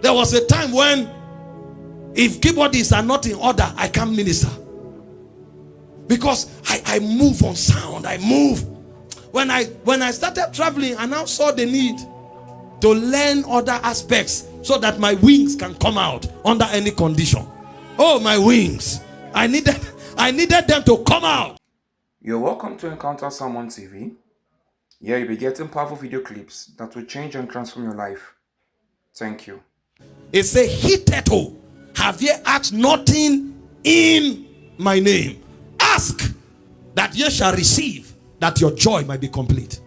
There was a time when if keyboardists are not in order, I can't minister. Because I move on sound. I move. When I started traveling, I now saw the need to learn other aspects so that my wings can come out under any condition. Oh, my wings. I needed them to come out. You're welcome to Encounter Someone TV. Here you'll be getting powerful video clips that will change and transform your life. Thank you. It says, hitherto have ye asked nothing in my name. Ask that ye shall receive, that your joy might be complete.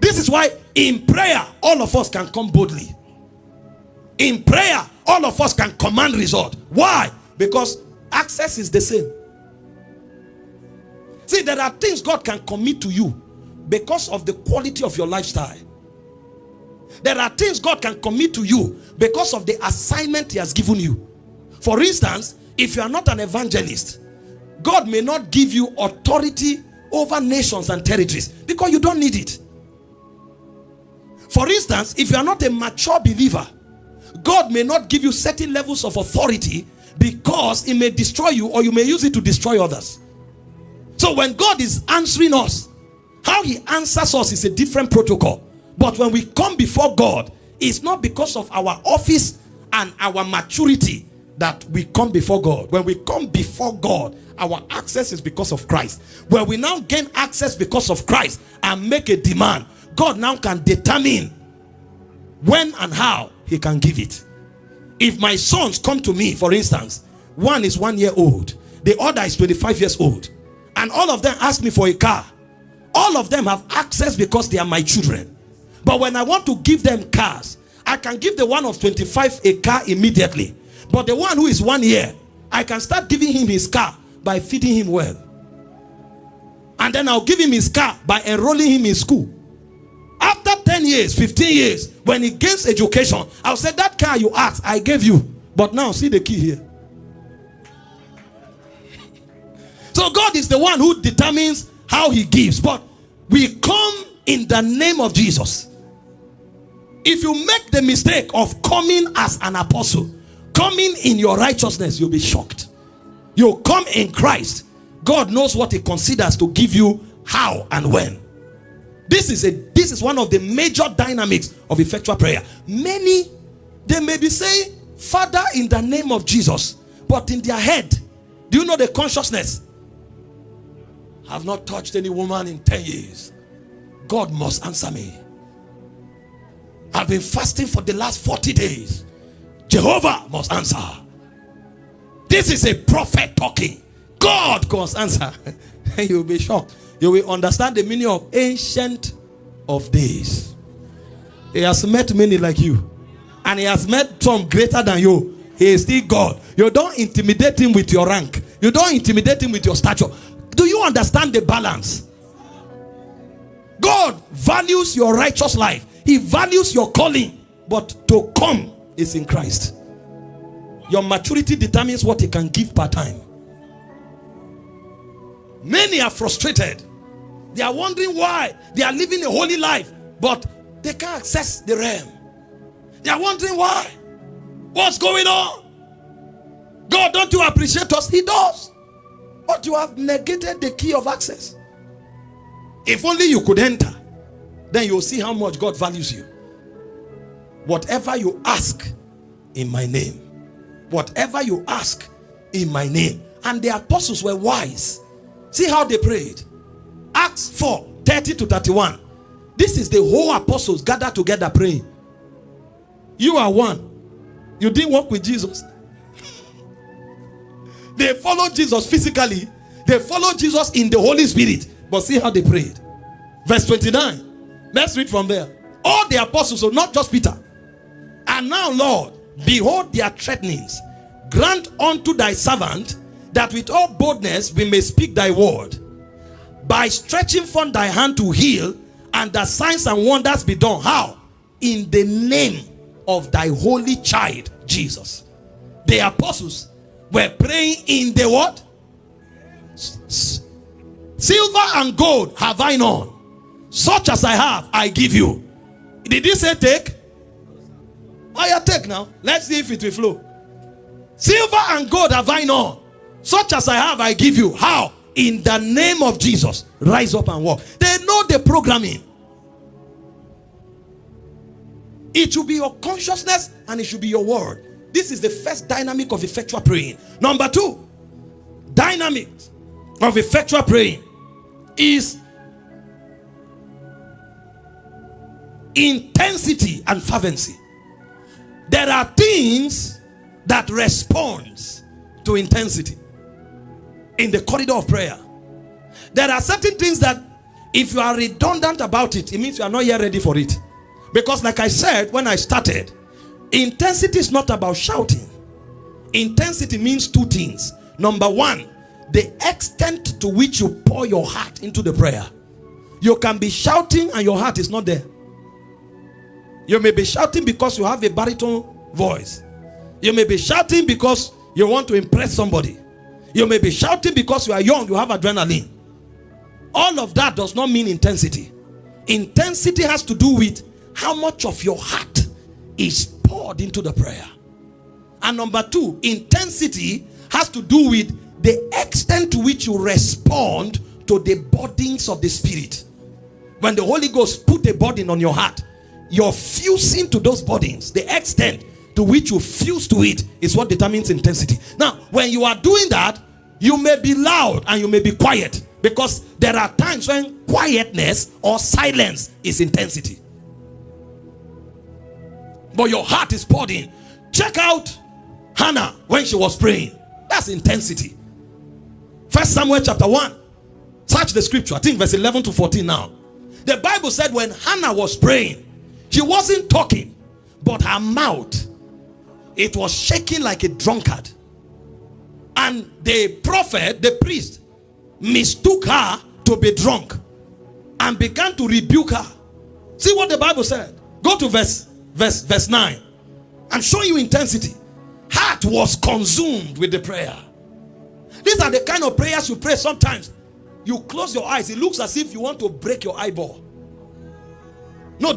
This is why in prayer all of us can come boldly. In prayer all of us can command result. Why? Because access is the same. See, there are things God can commit to you because of the quality of your lifestyle. There are things God can commit to you because of the assignment he has given you. For instance, if you are not an evangelist, God may not give you authority over nations and territories because you don't need it. For instance, if you are not a mature believer, God may not give you certain levels of authority because it may destroy you, or you may use it to destroy others. So when God is answering us, how he answers us is a different protocol. But when we come before God, it's not because of our office and our maturity that we come before God. When we come before God, our access is because of Christ. When we now gain access because of Christ and make a demand, God now can determine when and how he can give it. If my sons come to me, for instance, one is 1 year old, the other is 25 years old, and all of them ask me for a car, all of them have access because they are my children. But when I want to give them cars, I can give the one of 25 a car immediately. But the one who is 1 year, I can start giving him his car by feeding him well. And then I'll give him his car by enrolling him in school. After 10 years, 15 years, when he gains education, I'll say, that car you asked, I gave you. But now see the key here. So God is the one who determines how he gives. But we come in the name of Jesus. If you make the mistake of coming as an apostle, coming in your righteousness, you'll be shocked. You come in Christ, God knows what he considers to give you how and when. This is one of the major dynamics of effectual prayer. Many, they may be saying, Father, in the name of Jesus, but in their head, do you know the consciousness? I have not touched any woman in 10 years. God must answer me. I've been fasting for the last 40 days. Jehovah must answer. This is a prophet talking. God must answer. And you'll be shocked. You will understand the meaning of ancient of days. He has met many like you. And he has met some greater than you. He is still God. You don't intimidate him with your rank. You don't intimidate him with your stature. Do you understand the balance? God values your righteous life. He values your calling. But to come is in Christ. Your maturity determines what he can give per time. Many are frustrated. They are wondering why they are living a holy life, but they can't access the realm. They are wondering why. What's going on? God, don't you appreciate us? He does. But you have negated the key of access. If only you could enter, then you'll see how much God values you. Whatever you ask in my name, whatever you ask in my name. And the apostles were wise. See how they prayed. Acts 4, 30 to 31. This is the whole apostles gathered together praying. You are one. You didn't walk with Jesus. They followed Jesus physically. They followed Jesus in the Holy Spirit. But see how they prayed. Verse 29. Let's read from there. All the apostles, so not just Peter. And now, Lord, behold their threatenings. Grant unto thy servant that with all boldness we may speak thy word. By stretching forth thy hand to heal, and the signs and wonders be done. How? In the name of thy holy child, Jesus. The apostles were praying in the what? Silver and gold have I none. Such as I have, I give you. Did he say take? Oh yeah, yeah, take now. Let's see if it will flow. Silver and gold have I none. Such as I have, I give you. How? In the name of Jesus, rise up and walk. They know the programming. It should be your consciousness and it should be your word. This is the first dynamic of effectual praying. Number 2, dynamic of effectual praying is intensity and fervency. There are things that responds to intensity in the corridor of prayer. There are certain things that if you are redundant about it, it means you are not yet ready for it. Because like I said when I started, intensity is not about shouting. Intensity means 2 things. Number 1, the extent to which you pour your heart into the prayer. You can be shouting and your heart is not there. You may be shouting because you have a baritone voice. You may be shouting because you want to impress somebody. You may be shouting because you are young, you have adrenaline. All of that does not mean intensity. Intensity has to do with how much of your heart is poured into the prayer. And number 2, intensity has to do with the extent to which you respond to the burdens of the Spirit. When the Holy Ghost put a burden on your heart, you're fusing to those burdens. The extent to which you fuse to it is what determines intensity. Now, when you are doing that, you may be loud and you may be quiet, because there are times when quietness or silence is intensity. But your heart is poured in. Check out Hannah when she was praying. That's intensity. 1 Samuel chapter 1. Search the scripture. I think verse 11 to 14 now. The Bible said when Hannah was praying, she wasn't talking, but her mouth, it was shaking like a drunkard. And the prophet, the priest, mistook her to be drunk and began to rebuke her. See what the Bible said. Go to verse 9. I'm showing you intensity. Heart was consumed with the prayer. These are the kind of prayers you pray sometimes. You close your eyes. It looks as if you want to break your eyeball. No,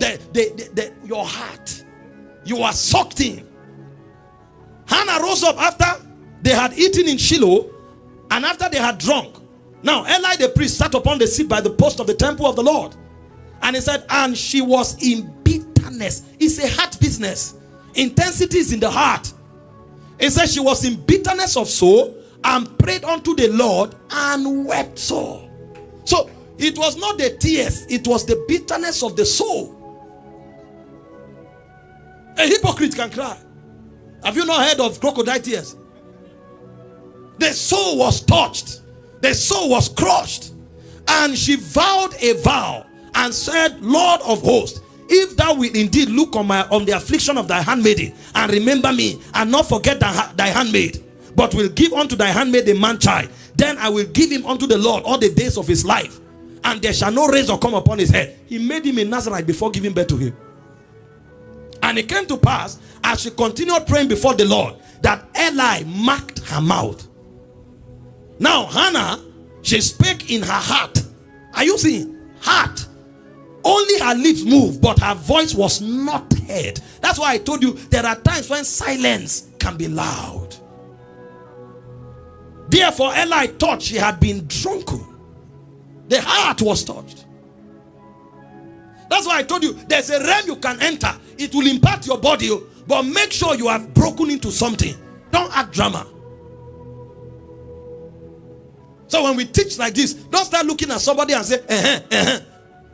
your heart. You are sucked in. Hannah rose up after they had eaten in Shiloh and after they had drunk. Now Eli the priest sat upon the seat by the post of the temple of the Lord. And he said, and she was in bitterness. It's a heart business. Intensity is in the heart. It says she was in bitterness of soul and prayed unto the Lord and wept sore. So it was not the tears, it was the bitterness of the soul. A hypocrite can cry. Have you not heard of crocodile tears? The soul was touched, the soul was crushed, and she vowed a vow and said, Lord of hosts, if thou wilt indeed look on the affliction of thy handmaiden and remember me and not forget thy handmaid, but will give unto thy handmaid a man child, then I will give him unto the Lord all the days of his life, and there shall no razor come upon his head. He made him a Nazarite before giving birth to him. And it came to pass, as she continued praying before the Lord, that Eli marked her mouth. Now Hannah, she spake in her heart. Are you seeing? Heart. Only her lips moved, but her voice was not heard. That's why I told you there are times when silence can be loud. Therefore Eli thought she had been drunken. The heart was touched. That's why I told you there's a realm you can enter. It will impact your body, but make sure you have broken into something. Don't act drama. So when we teach like this, don't start looking at somebody and say,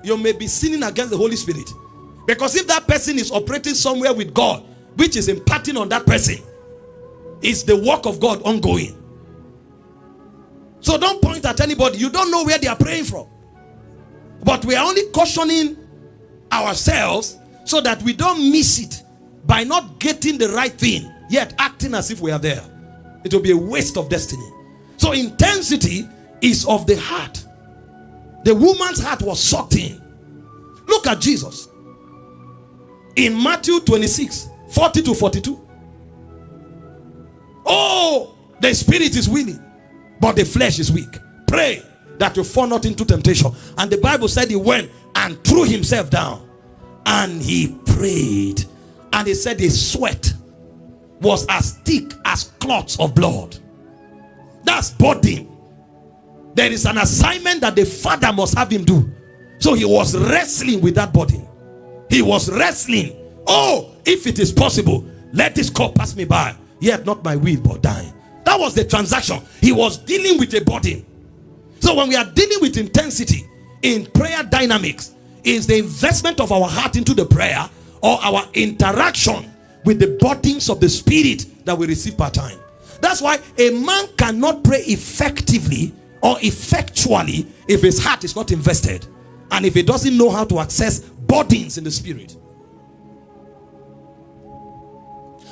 You may be sinning against the Holy Spirit. Because if that person is operating somewhere with God, which is imparting on that person, it's the work of God ongoing. So don't point at anybody. You don't know where they are praying from. But we are only cautioning ourselves so that we don't miss it by not getting the right thing, yet acting as if we are there. It will be a waste of destiny. So intensity is of the heart. The woman's heart was sucked in. Look at Jesus in Matthew 26, 40 to 42. Oh, the spirit is willing, but the flesh is weak. Pray that you fall not into temptation. And the Bible said he went and threw himself down and he prayed And he said his sweat was as thick as clots of blood. That's burden. There is an assignment that the Father must have him do. So he was wrestling with that burden. He was wrestling. Oh, if it is possible, let this cup pass me by, yet not my will but thine. That was the transaction. He was dealing with a burden. So when we are dealing with intensity in prayer dynamics, is the investment of our heart into the prayer or our interaction with the burdens of the Spirit that we receive per time. That's why a man cannot pray effectively or effectually if his heart is not invested, and if he doesn't know how to access burdens in the Spirit.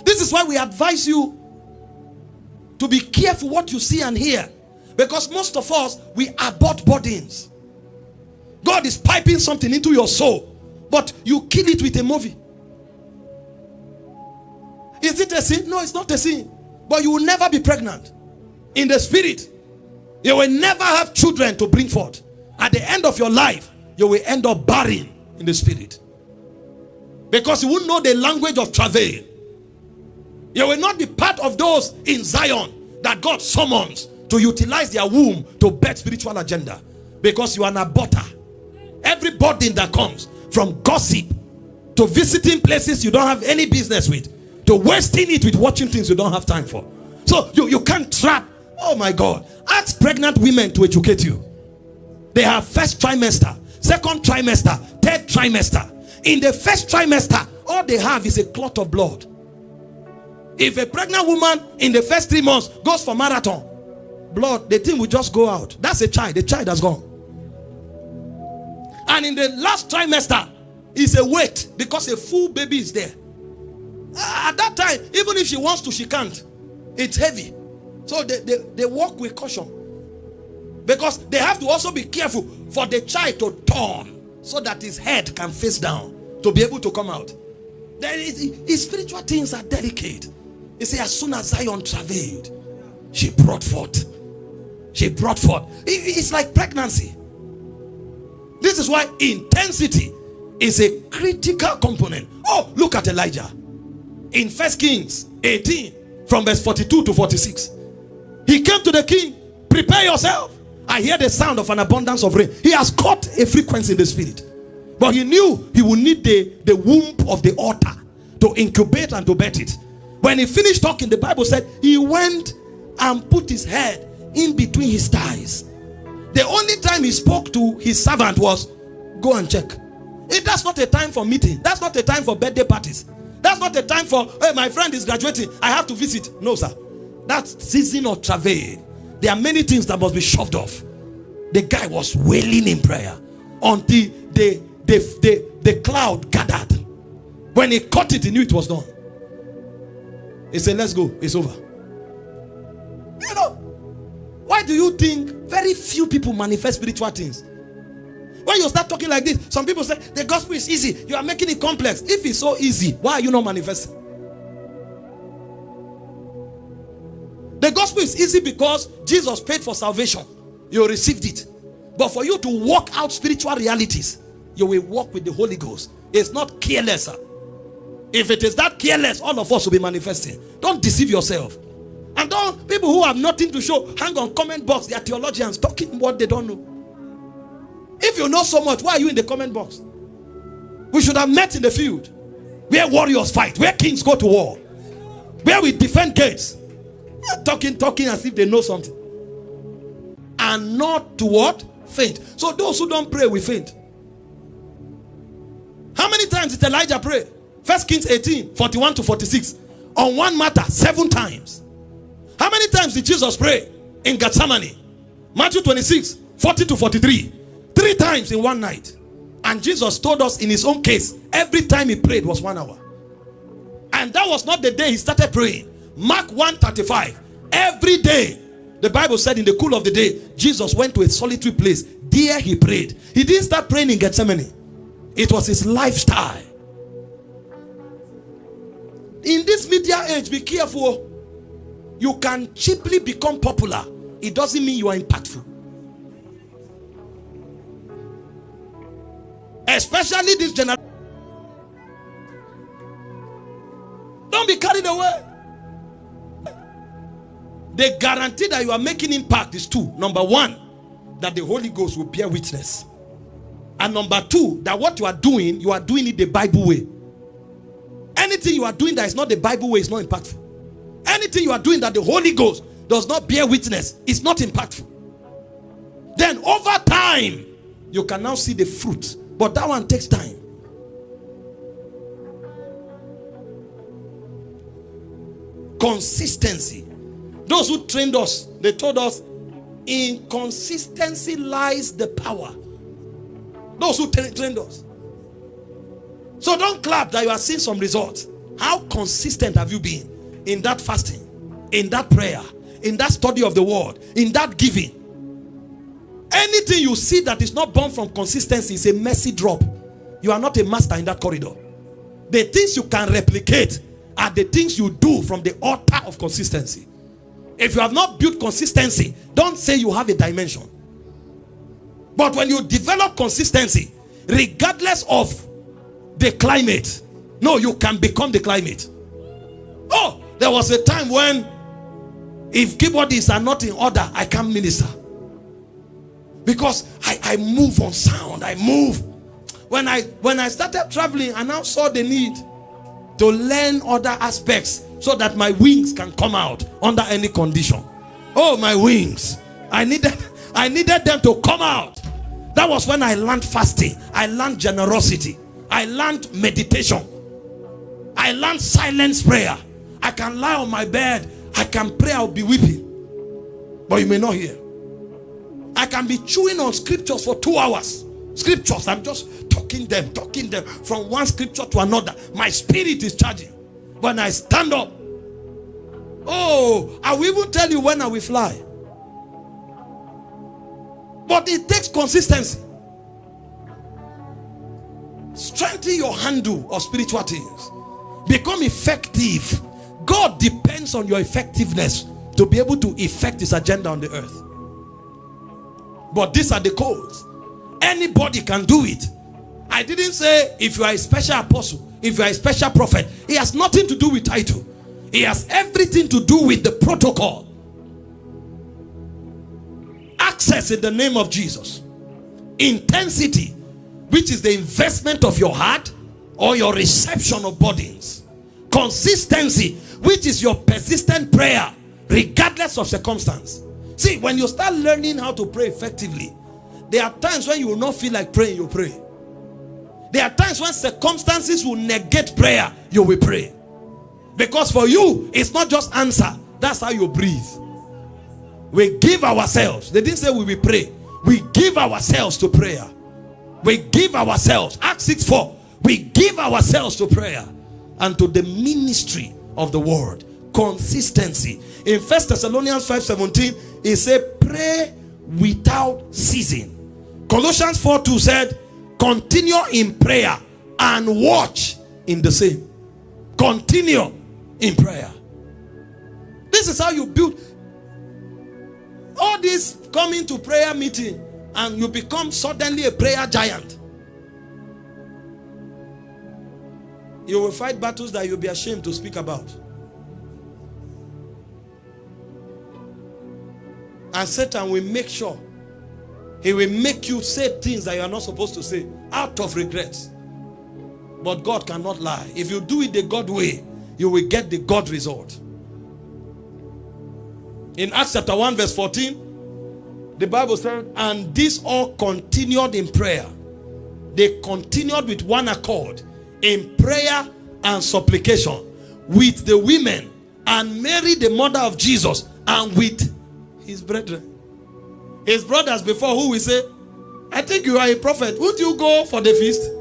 This is why we advise you to be careful what you see and hear, because most of us, we abort burdens. God is piping something into your soul, but you kill it with a movie. Is it a sin? No, it's not a sin. But you will never be pregnant in the Spirit. You will never have children to bring forth. At the end of your life, you will end up barren in the Spirit, because you won't know the language of travail. You will not be part of those in Zion that God summons to utilize their womb to birth spiritual agenda, because you are an aborter. Every burden that comes from gossip to visiting places you don't have any business with, to wasting it with watching things you don't have time for. So you can't trap. Oh my God. Ask pregnant women to educate you. They have first trimester, second trimester, third trimester. In the first trimester, all they have is a clot of blood. If a pregnant woman in the first 3 months goes for marathon, blood, the thing will just go out. That's a child. The child has gone. And in the last trimester, is a weight, because a full baby is there. At that time, even if she wants to, she can't. It's heavy. So they walk with caution, because they have to also be careful for the child to turn so that his head can face down to be able to come out. His spiritual things are delicate. You see, as soon as Zion travailed, she brought forth. She brought forth. It's like pregnancy. This is why intensity is a critical component. Oh, look at Elijah in 1 Kings 18 from verse 42 to 46. He came to the king. Prepare yourself. I hear the sound of an abundance of rain. He has caught a frequency in the Spirit, but he knew he would need the womb of the altar to incubate and to birth it. When he finished talking, the Bible said he went and put his head in between his thighs. The only time he spoke to his servant was, go and check. That's not a time for meeting. That's not a time for birthday parties. That's not a time for, hey, my friend is graduating, I have to visit. No, sir. That's season of travail. There are many things that must be shoved off. The guy was wailing in prayer until the cloud gathered. When he caught it, he knew it was done. He said, let's go. It's over. You know, why do you think very few people manifest spiritual things? When you start talking like this, some people say the gospel is easy. You are making it complex. If it's so easy, why are you not manifesting? The gospel is easy because Jesus paid for salvation. You received it. But for you to walk out spiritual realities, you will walk with the Holy Ghost. It's not careless, sir. If it is that careless, all of us will be manifesting. Don't deceive yourself. And don't, people who have nothing to show, hang on comment box. They are theologians talking what they don't know. If you know so much, why are you in the comment box? We should have met in the field, where warriors fight, where kings go to war, where we defend gates. Talking as if they know something. And not to what? Faint. So those who don't pray will faint. How many times did Elijah pray? 1 Kings 18, 41 to 46. On one matter, 7 times. How many times did Jesus pray in Gethsemane? Matthew 26, 40 to 43. 3 times in one night. And Jesus told us in his own case, every time he prayed was 1 hour. And that was not the day he started praying. Mark 1:35. Every day, the Bible said in the cool of the day, Jesus went to a solitary place. There he prayed. He didn't start praying in Gethsemane. It was his lifestyle. In this media age, be careful. You can cheaply become popular. It doesn't mean you are impactful. Especially this generation. Don't be carried away. The guarantee that you are making impact is two. Number one, that the Holy Ghost will bear witness. And number two, that what you are doing it the Bible way. Anything you are doing that is not the Bible way is not impactful. Anything you are doing that the Holy Ghost does not bear witness is not impactful. Then over time, you can now see the fruit. But that one takes time. Consistency. Those who trained us, they told us, in consistency lies the power. Those who trained us. So don't clap that you are seeing some results. How consistent have you been in that fasting, in that prayer, in that study of the word, in that giving? Anything you see that is not born from consistency is a messy drop. You are not a master in that corridor. The things you can replicate are the things you do from the altar of consistency. If you have not built consistency, don't say you have a dimension. But when you develop consistency, regardless of the climate, no, you can become the climate. Oh, there was a time when if keyboardists are not in order, I can't minister. Because I move on sound. I move. When I started traveling, I now saw the need to learn other aspects so that my wings can come out under any condition. Oh, my wings. I needed them to come out. That was when I learned fasting. I learned generosity. I learned meditation. I learned silence prayer. I can lie on my bed. I can pray. I'll be weeping. But you may not hear. I can be chewing on scriptures for 2 hours. Scriptures, I'm just talking them from one scripture to another. My spirit is charging. When I stand up, oh, I will even tell you when I will fly. But it takes consistency. Strengthen your handle of spiritual things. Become effective. God depends on your effectiveness to be able to effect his agenda on the earth. But these are the codes. Anybody can do it. I didn't say if you are a special apostle, if you are a special prophet. It has nothing to do with title. It has everything to do with the protocol. Access in the name of Jesus. Intensity, which is the investment of your heart or your reception of burdens. Consistency, which is your persistent prayer regardless of circumstance. See, when you start learning how to pray effectively, there are times when you will not feel like praying, you pray. There are times when circumstances will negate prayer, you will pray. Because for you, it's not just answer. That's how you breathe. We give ourselves. They didn't say we will pray. We give ourselves to prayer. We give ourselves. Acts 6:4. We give ourselves to prayer and to the ministry of the word. Consistency. In 1 Thessalonians 5:17, it said, pray without ceasing. Colossians 4:2 said, continue in prayer and watch in the same. Continue in prayer. This is how you build. All this coming to prayer meeting and you become suddenly a prayer giant. You will fight battles that you'll be ashamed to speak about. And Satan will make sure he will make you say things that you are not supposed to say out of regrets. But God cannot lie. If you do it the God way, you will get the God result. In Acts chapter 1 verse 14, the Bible said, and this all continued in prayer. They continued with one accord in prayer and supplication with the women and Mary the mother of Jesus and with his brethren. His brothers before who we say, I think you are a prophet. Would you go for the feast?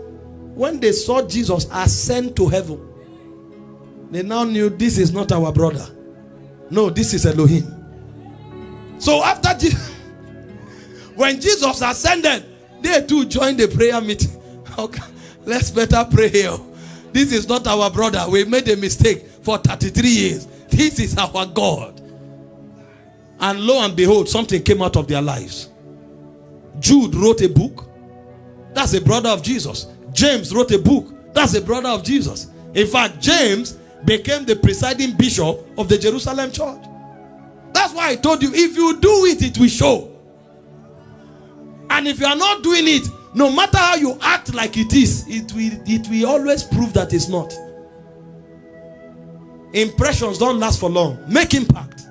When they saw Jesus ascend to heaven, they now knew this is not our brother. No, this is Elohim. So after when Jesus ascended, they too joined the prayer meeting. Okay, let's better pray here. This is not our brother. We made a mistake for 33 years. This is our God. And lo and behold, something came out of their lives. Jude wrote a book. That's a brother of Jesus. James wrote a book. That's a brother of Jesus. In fact, James became the presiding bishop of the Jerusalem church. That's why I told you, if you do it, it will show. And if you are not doing it, no matter how you act like it is, it will always prove that it's not. Impressions don't last for long. Make impact.